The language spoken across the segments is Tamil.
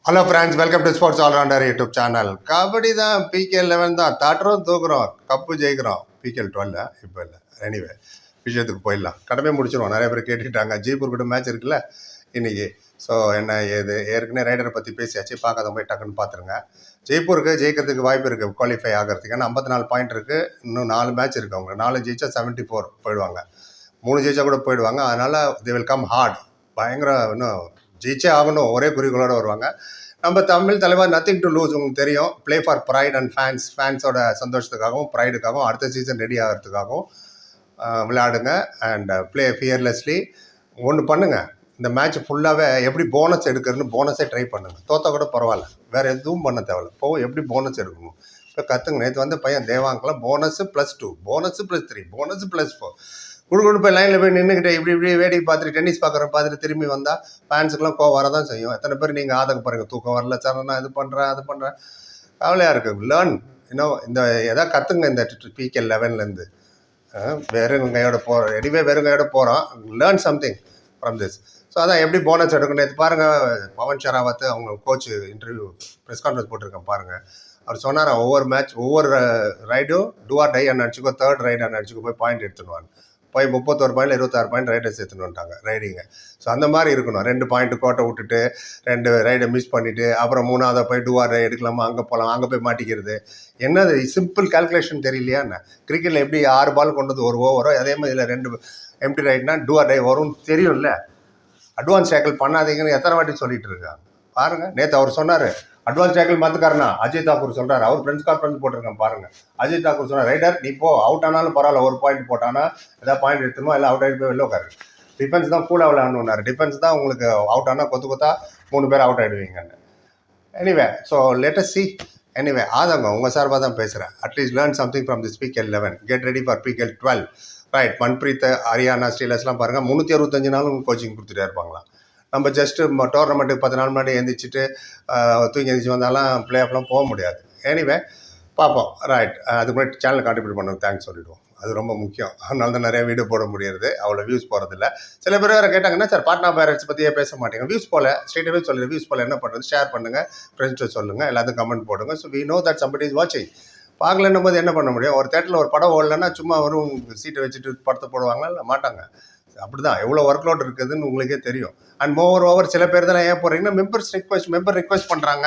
Hello friends, welcome to sports allrounder YouTube channel. Kabaddi தான் பிகே 11 தான். தாட்டுறோம், தூக்குறோம், கப்பு ஜெயிக்கிறோம். பிகே 12 இப்போ இல்லை. எனிவே விஷயத்துக்கு போயிடலாம். கடமை முடிச்சிடுவோம். நிறைய பேர் கேட்டுட்டாங்க. ஜெய்ப்பூர் கூட மேட்ச் இருக்குல்ல இன்னைக்கு. ஸோ என்ன ஏது ஏற்கனவே ரைடரை பற்றி பேசியாச்சு. பார்க்காத போய் டக்குன்னு பார்த்துருங்க. ஜெய்ப்பூருக்கு ஜெயிக்கிறதுக்கு வாய்ப்பு இருக்குது, குவாலிஃபை ஆகிறதுக்கு. ஏன்னா 54 பாயிண்ட் இருக்குது. இன்னும் 4 மேட்ச் இருக்குது. அவங்க 4 ஜெயிச்சா 74 போயிடுவாங்க. 3 ஜெயிச்சா கூட போயிடுவாங்க. அதனால் தே வில் கம் ஹார்ட். பயங்கர இன்னும் ஜெயிச்சே ஆகணும் ஒரே குறிக்கோளோடு வருவாங்க. நம்ம தமிழ் தலைவர் நத்திங் டு லூஸ். உங்களுக்கு தெரியும், ப்ளே ஃபார் ப்ரைட் அண்ட் ஃபேன்ஸோட சந்தோஷத்துக்காகவும் ப்ரைடுக்காகவும் அடுத்த சீசன் ரெடி ஆகிறதுக்காகவும் விளையாடுங்க. And play fearlessly. ஒன்று பண்ணுங்கள், இந்த மேட்ச் ஃபுல்லாகவே எப்படி போனஸ் எடுக்கிறதுன்னு போனஸே ட்ரை பண்ணுங்கள். தோற்ற கூட பரவாயில்ல, வேறு எதுவும் பண்ண தேவையில்ல. எப்படி போனஸ் எடுக்கணும் இப்போ கற்றுங்க. நேற்று வந்து பையன் தேவாங்கலாம் போனஸு +2, போனஸு +3, போனஸு +4 குடு போய் லைனில் போய் நின்றுக்கிட்டே இப்படி வேடிக்கை பார்த்துட்டு டென்னிஸ் பார்த்துட்டு திரும்பி வந்தால் ஃபேன்ஸுக்கெலாம் கோவம் வரதான் செய்யும். எத்தனை பேர் நீங்கள் ஆதங்கப்படுறீங்க, தூக்கம் வரல சார், நான் இது பண்ணுறேன் அது பண்ணுறேன். கவலையாக இருக்குது. லேர்ன் இன்னும் இந்த எதாவது கற்றுங்க. இந்த பிகே 11லேருந்து வெறும் கையோட போகிறோம். எனிவே வெறும் கையோட போகிறோம். Learn something from this. So அதான் எப்படி போனஸ் எடுக்கணும். நேற்று பாருங்கள், பவன் ஷராவத் அவங்க கோச் இன்டர்வியூ ப்ரெஸ் கான்ஃபரன்ஸ் போட்டிருக்கேன் பாருங்கள். அவர் சொன்னார், ஒவ்வொரு மேட்ச் ஒவ்வொரு ரைடும் டூ ஆர் டை அடிச்சுக்கோ, தேர்ட் ரைட் அடிச்சுக்கோ போய் பாயிண்ட் எடுத்துடுவாங்க. போய் 31 பாயிண்ட் 26 பாயிண்ட் ரைடர்ஸ் எடுத்துன்னு வந்துட்டாங்க ரைடிங்க. ஸோ அந்த மாதிரி இருக்கணும். 2 பாயிண்ட் கோட்டை விட்டுட்டு 2 ரைடை மிஸ் பண்ணிவிட்டு அப்புறம் 3ஆவதை போய் டூஆர் ரை எடுக்கலாமா, அங்கே போகலாம், அங்கே போய் மாட்டிக்கிறது. என்னது சிம்பிள் கால்குலேஷன் தெரியலையா என்ன? கிரிக்கெட்டில் எப்படி 6 பால் கொண்டது ஒரு ஓவரோ, அதே மாதிரி இதில் 2 எம்டி ரைட்னா டூஆர் டை வரும்னு தெரியும்ல. அட்வான்ஸ் டேக்கிள் பண்ணாதீங்கன்னு எத்தனை வாட்டி சொல்லிட்டு இருக்காங்க பாருங்கள். நேற்று அவர் சொன்னார், அட்வான்ஸ் டேக்கிள் மாற்றுக்காரனா அஜய் தாக்கூர் சொல்கிறார். அவர் ஃப்ரெண்ட்ஸ் கான்ஃபரன்ஸ் போட்டிருக்கேன் பாருங்கள். அஜய் தாக்கூர் சொன்னார், ரைடர் நீ போ, அவுட் ஆனாலும் பரவாயில்ல, ஒரு பாயிண்ட் போட்டானா ஏதாவது பாயிண்ட் எடுத்துணுமா, இல்லை அவுட் ஆகிட்டு போய் வெளில உட்காரு. டிஃபென்ஸ் தான் கூலாக விளையாடணுன்னாரு. டிஃபென்ஸ் தான் உங்களுக்கு அவுட் ஆனால் கொத்தா 3 பேர் அவுட் ஆகிடுவீங்கன்னு. Anyway so let's see. Anyway ஆதங்க உங்கள் சார்பாக தான் பேசுகிறேன். At least learn something from this PK 11. Get ready for PK 12. Right. Manpreet, Haryana, ஸ்ரீலஸ்லாம் பாருங்கள், 365 நாளும் கோச்சிங் கொடுத்துட்டே இருப்பாங்களாம். நம்ம ஜஸ்ட்டு டோர்னமெண்ட்டுக்கு 10 நாள் முன்னாடி எழுந்திரிச்சிட்டு தூங்கி எழுந்திரிச்சு வந்தாலும் பிளே ஆஃப்லாம் போக முடியாது. எனிவே பார்ப்போம். ரைட். அதுக்கு முன்னாடி சேனல் கான்ட்ரிபியூட் பண்ணுவோம், தேங்க்ஸ் சொல்லிவிடுவோம். அது ரொம்ப முக்கியம். அதனால தான் நிறைய வீடியோ போட முடியாது, அவ்வளோ வியூஸ் போகிறதில்ல. சில பேர் வேறு கேட்டாங்கன்னா, சார் பாட்னா பைரட்ஸ் பற்றியே பேச மாட்டேங்க, வியூஸ் போல ஸ்ட்ரெயிட்டாகவே சொல்லுங்கள். வியூஸ் போல என்ன பண்ணுறது, ஷேர் பண்ணுங்கள், ஃப்ரெண்ட்ஸ்ட்டு சொல்லுங்கள், எல்லாத்துக்கும் கமெண்ட் போடுங்க. So we know that somebody is வாட்சிங். பார்க்கலன்னும் போது என்ன பண்ண முடியும்? ஒரு தேட்டரில் ஒரு படம் ஓடலன்னா சும்மா வரும் சீட்டை வச்சுட்டு படத்தை போடுவாங்களா? இல்லை, மாட்டாங்க. அப்படி தான் எவ்வளோ ஒர்க் லோட் இருக்குதுன்னு உங்களுக்கே தெரியும். அண்ட் ஓவர் சில பேர் தான் ஏன் போகிறீங்கன்னா, மெம்பர் ரிக்வெஸ்ட் பண்ணுறாங்க.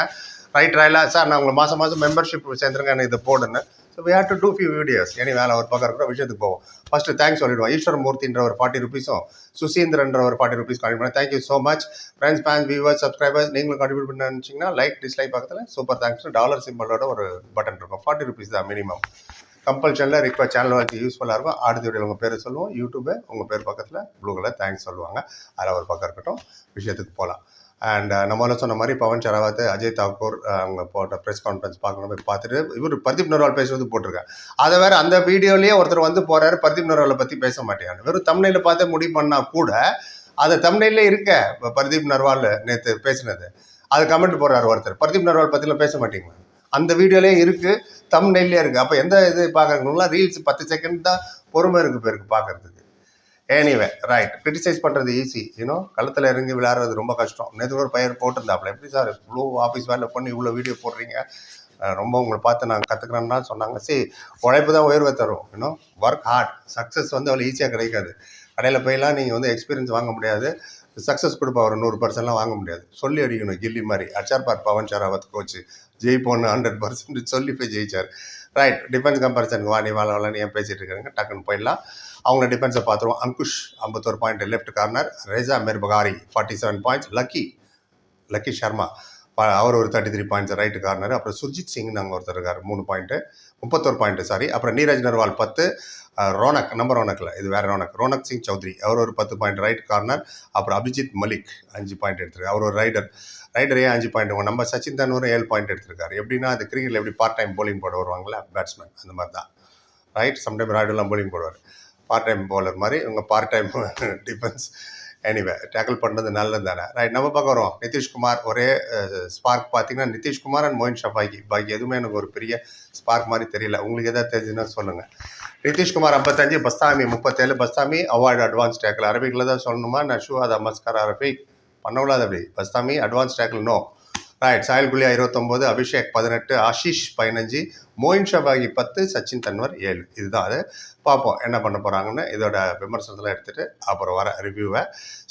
ரைட் ராயிலா சார், நான் உங்களை மாதம் மெம்பர்ஷிப் சேர்ந்துருங்க, எனக்கு இதை போடுன்னு. So we have to do few videos. Any வேலை ஒரு பக்கம் இருக்கிற விஷயத்துக்கு போவோம். ஃபஸ்ட்டு தேங்க்ஸ் சொல்லிவிடுவோம். ஈஸ்வரமூர்த்தின்ற ஒரு 40 ருபீஸும் சுசீந்திரன்ற ஒரு 40 ருபீஸ் கான்ட்ரிபியூட் பண்ணேன். Thank you so much friends, fans, viewers, subscribers. நீங்களும் கான்ட்ரிபியூட் பண்ண நினச்சிங்கன்னா லைக் டிஸ்லைக் பக்கத்தில் சூப்பர் தேங்க்ஸ் டாலர் சிம்பிளோட ஒரு பட்டன் இருக்கும். 40 ருபீஸ் தான் மினிமம். கம்பல்ஷனில் ரிக்வெஸ்ட் சேனல் வச்சு யூஸ்ஃபுல்லாக இருக்கும். அடுத்த வீடியோ உங்கள் பேர் சொல்லுவோம். யூடியூபு உங்கள் பேர் பக்கத்தில் ப்ளூ கலர் தேங்க்ஸ் சொல்லுவாங்க. அதில் ஒரு பக்கம் இருக்கட்டும். விஷயத்துக்கு போகலாம். அண்ட் நம்ம சொன்ன மாதிரி பவன் ஷராவத், அஜய் தாக்கூர் அவங்க போட்ட ப்ரெஸ் கான்ஃபரன்ஸ் பார்க்கணும், போய் பார்த்துட்டு இவர் பர்தீப் நர்வால் பேசுவது போட்டிருக்கேன். அதை வேறு அந்த வீடியோலேயே ஒருத்தர் வந்து போகிறாரு, பர்தீப் நர்வாலை பற்றி பேச மாட்டேங்கான்னு. வெறும் தம்ப்நெயிலை பார்த்தே முடிவு பண்ணால் கூட அதை தம்ப்நெயிலே இருக்க பர்தீப் நர்வால் நேற்று பேசினது அது கமெண்ட் போடுறாரு ஒருத்தர். பர்தீப் நர்வால் பற்றிலாம் பேச மாட்டீங்களா? அந்த வீடியோலேயே இருக்குது, தம்ப்நெயிலே இருக்குது. அப்போ எந்த இது பார்க்குறீங்களா? ரீல்ஸ் 10 செகண்ட் தான் பொறுமை இருக்குது பேருக்கு பார்க்குறதுக்கு. Anyway right. கிரிட்டிசைஸ் பண்ணுறது ஈஸி, களத்தில் இறங்கி விளையாடுறது ரொம்ப கஷ்டம். நேற்று ஒரு பையன் போட்டிருந்தாப்புல, எப்படி சார் இவ்வளோ ஆஃபீஸ் வேலை பண்ணி இவ்வளோ வீடியோ போடுறீங்க, ரொம்ப உங்களை பார்த்து நான் கற்றுக்கிறேன்னா சொன்னாங்க. சரி, உழைப்பு தான் உயர்வை தரும். Work hard. சக்ஸஸ் வந்து அவ்வளோ ஈஸியாக கிடைக்காது. கடையில் போயெல்லாம் நீங்கள் எக்ஸ்பீரியன்ஸ் வாங்க முடியாது. சக்ஸஸ் கொடுப்பா ஒரு 100% வாங்க முடியாது. சொல்லி அடிக்கணும், கில்லி மாதிரி. அச்சார் பார் பவன் ஷராவத் கோச்சு ஜெயிப்போன்னு 100% சொல்லி போய் ஜெயிச்சார். ரைட். டிஃபென்ஸ் கம்பேரிசனுக்கு வாணி வாழன்னு ஏன் பேசிகிட்டு இருக்காங்க, டக்குன்னு போயிடலாம். அவங்கள டிஃபென்ஸை பார்த்துருவோம். Ankush 51 point left corner. Reza Mirbagheri 47 points. Lucky Sharma அவர் ஒரு 33 பாயிண்ட்ஸ் ரைட்டு கார்னர். அப்புறம் சுர்ஜித் சிங் நாங்கள் ஒருத்தர் இருக்கார் 3 பாயிண்ட்டு 31 பாயிண்ட்டு சாரி. அப்புறம் நீரஜ் நர்வால் 10. ரோனக் ரோனக்கில் இது வேறு ரோனக் சிங் சௌத்ரி அவர் ஒரு 10 பாயிண்ட் ரைட் கார்னர். அப்புறம் அபிஜித் மலிக் 5 பாயிண்ட் எடுத்திருக்காரு. அவர் ஒரு ரைடரே 5 பாயிண்ட். நம்ம சச்சின் தன்வரும் 7 பாயிண்ட் எடுத்திருக்காரு. எப்படின்னா அது கிரிக்கெட்டில் எப்படி பார்ட் டைம் போலிங் போட வருவாங்களா பேட்ஸ்மேன், அந்த மாதிரி தான். ரைட். சம்டைம் ராய்டெல்லாம் போலிங் போடுவார், பார்ட் டைம் பவுலர் மாதிரி. இவங்க part time defence. Anyway tackle பண்ணுறது நல்லது தானே. ரைட். நம்ம பக்கம் வரும். நிதிஷ்குமார் ஒரே ஸ்பார்க் பார்த்தீங்கன்னா, நிதிஷ்குமார் அண்ட் மோயின் ஷஃபாக்கி. பாக்கி எதுவுமே எனக்கு ஒரு பெரிய ஸ்பார்க் மாதிரி தெரியல. உங்களுக்கு எதாவது தெரிஞ்சுன்னா சொல்லுங்கள். Nitish Kumar 55, Bastami 37. Bastami award advance tackle. அரபிக்கில் தான் சொல்லணுமா நான் ஷூ அதை மஸ்கர் அரபிக் பண்ணக்கூடாது. அப்படி Bastami advance tackle no. Right. சாயல் குலியா 29, அபிஷேக் 18, ஆஷிஷ் 15, மோயின் ஷபாகி 10, சச்சின் தன்வர் 7. இதுதான் அது. பார்ப்போம் என்ன பண்ண போகிறாங்கன்னு. இதோட விமர்சனத்தெல்லாம் எடுத்துகிட்டு அப்புறம் வர ரிவ்யூவை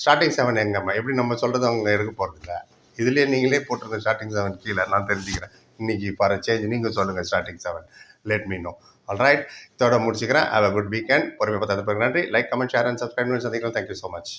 ஸ்டார்டிங் 7 எங்கம்மா எப்படி நம்ம சொல்கிறது அவங்க எடுக்க போகிறதில்ல. இதுலேயே நீங்களே போட்டிருங்க ஸ்டார்டிங் 7 கீழே, நான் தெரிஞ்சுக்கிறேன். இன்றைக்கி ஃபார் சேஞ்ச் நீங்கள் சொல்லுங்கள் starting 7. Let me know. Alright, இதோட முடிச்சுக்கிறேன். Have a good weekend. பொறுமை பார்த்து நன்றி. Like, comment, share and subscribe. சந்திக்கலாம். Thank you so much.